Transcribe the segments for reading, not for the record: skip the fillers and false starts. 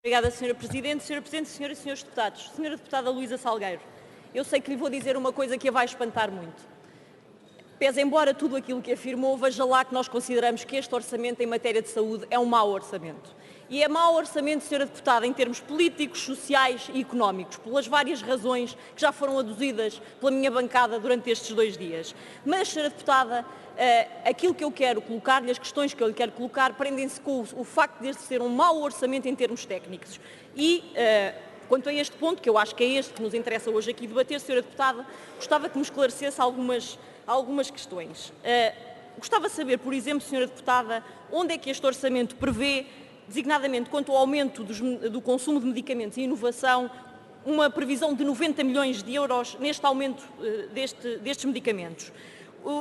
Obrigada, Sra. Presidente. Sra. Presidente, Senhoras e Senhores Deputados. Sra. Deputada Luísa Salgueiro, eu sei que lhe vou dizer uma coisa que a vai espantar muito. Pese embora tudo aquilo que afirmou, veja lá que nós consideramos que este orçamento em matéria de saúde é um mau orçamento. E é mau orçamento, Sra. Deputada, em termos políticos, sociais e económicos, pelas várias razões que já foram aduzidas pela minha bancada durante estes 2 dias. Mas, Sra. Deputada, aquilo que eu quero colocar-lhe, as questões que eu lhe quero colocar, prendem-se com o facto de este ser um mau orçamento em termos técnicos. E, quanto a este ponto, que eu acho que é este que nos interessa hoje aqui debater, Sra. Deputada, gostava que me esclarecesse algumas questões. Gostava de saber, por exemplo, Sra. Deputada, onde é que este orçamento prevê, designadamente quanto ao aumento do consumo de medicamentos e inovação, uma previsão de 90 milhões de euros neste aumento destes medicamentos.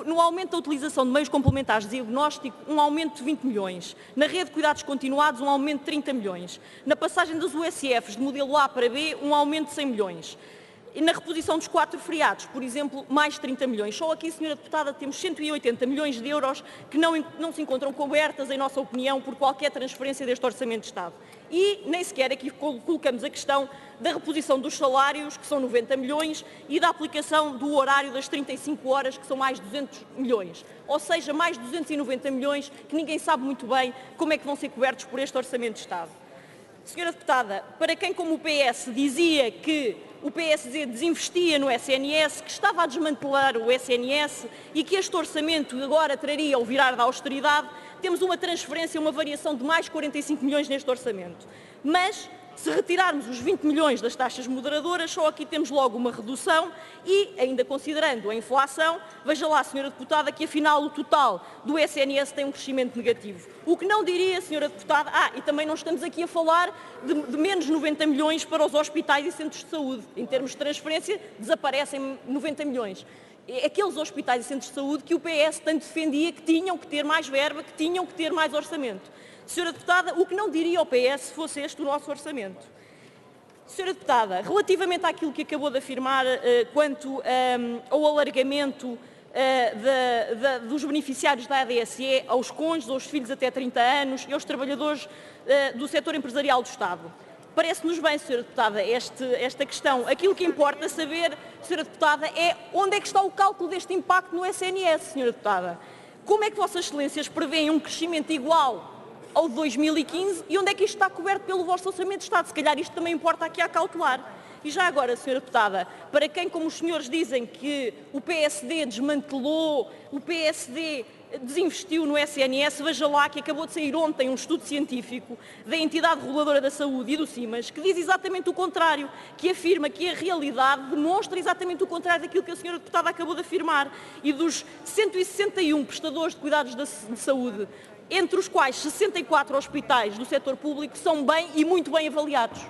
No aumento da utilização de meios complementares de diagnóstico, um aumento de 20 milhões. Na rede de cuidados continuados, um aumento de 30 milhões. Na passagem das USFs de modelo A para B, um aumento de 100 milhões. E na reposição dos 4 feriados, por exemplo, mais 30 milhões. Só aqui, Sra. Deputada, temos 180 milhões de euros que não se encontram cobertas, em nossa opinião, por qualquer transferência deste Orçamento de Estado. E nem sequer aqui colocamos a questão da reposição dos salários, que são 90 milhões, e da aplicação do horário das 35 horas, que são mais 200 milhões. Ou seja, mais 290 milhões que ninguém sabe muito bem como é que vão ser cobertos por este Orçamento de Estado. Sra. Deputada, para quem como o PS dizia que o PSD desinvestia no SNS, que estava a desmantelar o SNS e que este orçamento agora traria o virar da austeridade, temos uma transferência, uma variação de mais 45 milhões neste orçamento. Mas, se retirarmos os 20 milhões das taxas moderadoras, só aqui temos logo uma redução e, ainda considerando a inflação, veja lá, Sra. Deputada, que afinal o total do SNS tem um crescimento negativo. O que não diria, Sra. Deputada, e também não estamos aqui a falar de menos 90 milhões para os hospitais e centros de saúde. Em termos de transferência, desaparecem 90 milhões. Aqueles hospitais e centros de saúde que o PS tanto defendia que tinham que ter mais verba, que tinham que ter mais orçamento. Sra. Deputada, o que não diria ao PS se fosse este o nosso orçamento? Sra. Deputada, relativamente àquilo que acabou de afirmar quanto ao alargamento dos beneficiários da ADSE aos cônjuges, aos filhos até 30 anos e aos trabalhadores do setor empresarial do Estado. Parece-nos bem, Sra. Deputada, esta questão. Aquilo que importa saber, Sra. Deputada, é onde é que está o cálculo deste impacto no SNS, Sra. Deputada. Como é que Vossas Excelências prevêem um crescimento igual ao de 2015 e onde é que isto está coberto pelo vosso Orçamento de Estado? Se calhar isto também importa aqui a cautelar. E já agora, Sra. Deputada, para quem, como os senhores dizem, que o PSD desmantelou, o PSD desinvestiu no SNS, veja lá que acabou de sair ontem um estudo científico da Entidade Reguladora da Saúde e do CIMAS que diz exatamente o contrário, que afirma que a realidade demonstra exatamente o contrário daquilo que a Sra. Deputada acabou de afirmar. E dos 161 prestadores de cuidados de saúde, entre os quais 64 hospitais do setor público, são bem e muito bem avaliados.